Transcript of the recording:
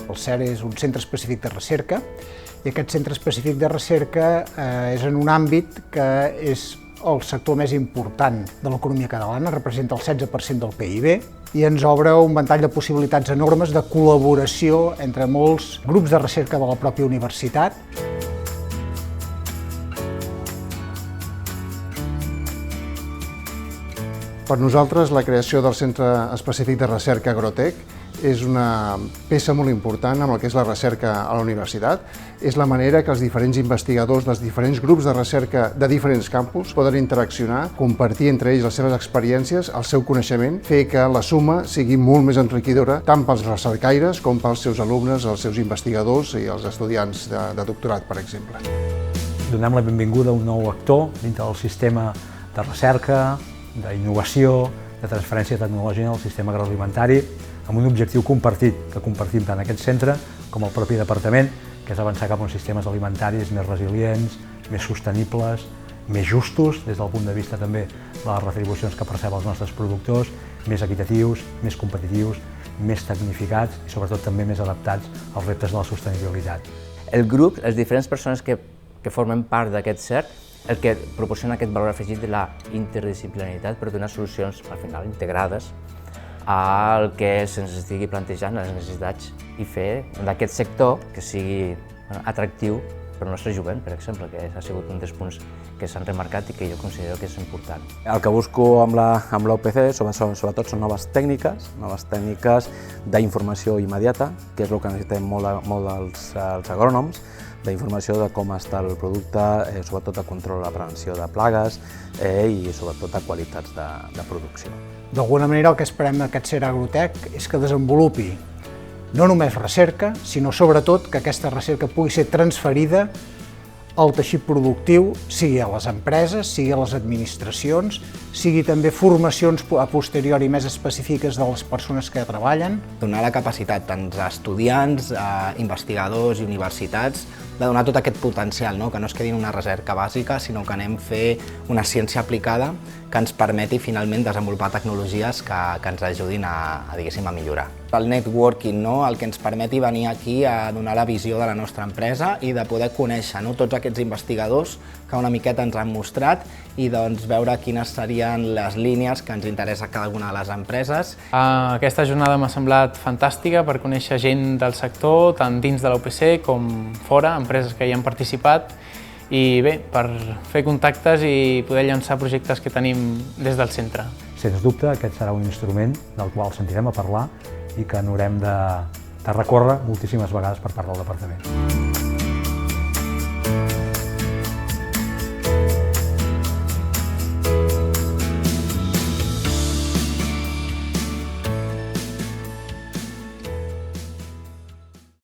El CER és un centre específic de recerca i aquest centre específic de recerca és en un àmbit que és el sector més important de l'economia catalana, representa el 16% del PIB i ens obre un ventall de possibilitats enormes de col·laboració entre molts grups de recerca de la pròpia universitat. Per nosaltres, la creació del Centre Específic de Recerca Agrotec és una peça molt important amb el que és la recerca a la universitat. És la manera que els diferents investigadors dels diferents grups de recerca de diferents campus poden interaccionar, compartir entre ells les seves experiències, el seu coneixement, fer que la suma sigui molt més enriquidora tant pels recercaires com pels seus alumnes, els seus investigadors i els estudiants de doctorat, per exemple. Donem la benvinguda a un nou actor dintre del sistema de recerca, d'innovació, de transferència tecnològica en el sistema agroalimentari, amb un objectiu compartit, que compartim tant aquest centre com el propi departament, que és avançar cap a uns sistemes alimentaris més resilients, més sostenibles, més justos des del punt de vista també de les retribucions que perceben els nostres productors, més equitatius, més competitius, més tecnificats i sobretot també més adaptats als reptes de la sostenibilitat. El grup, les diferents persones que formen part d'aquest CERC, el que proporciona aquest valor afegit de la interdisciplinaritat per donar solucions, al final, integrades al que se'ns estigui plantejant, les necessitats, i fer d'aquest sector que sigui atractiu per al nostre jovent, per exemple, que ha sigut un dels punts que s'han remarcat i que jo considero que és important. El que busco amb la UPC sobretot són noves tècniques d'informació immediata, que és el que necessitem molt els agrònoms, d'informació de com està el producte, sobretot de control de la prevenció de plagues i sobretot de qualitats de producció. D'alguna manera el que esperem d'aquest CERC Agrotec és que desenvolupi no només recerca, sinó sobretot que aquesta recerca pugui ser transferida al teixit productiu, sigui a les empreses, sigui a les administracions, sigui també formacions a posteriori més específiques de les persones que treballen. Donar la capacitat tant a estudiants, a investigadors i universitats de donar tot aquest potencial, que no es quedi en una recerca bàsica, sinó que anem a fer una ciència aplicada que ens permeti finalment desenvolupar tecnologies que ens ajudin a millorar. El networking, el que ens permeti venir aquí a donar la visió de la nostra empresa i de poder conèixer tots aquests investigadors que una miqueta ens han mostrat i veure quines serien les línies que ens interessa a cada una de les empreses. Aquesta jornada m'ha semblat fantàstica per conèixer gent del sector, tant dins de la UPC com fora, empreses que hi han participat, i bé, per fer contactes i poder llançar projectes que tenim des del centre. Sens dubte, aquest serà un instrument del qual sentirem a parlar i que n'haurem de recórrer moltíssimes vegades per part del departament.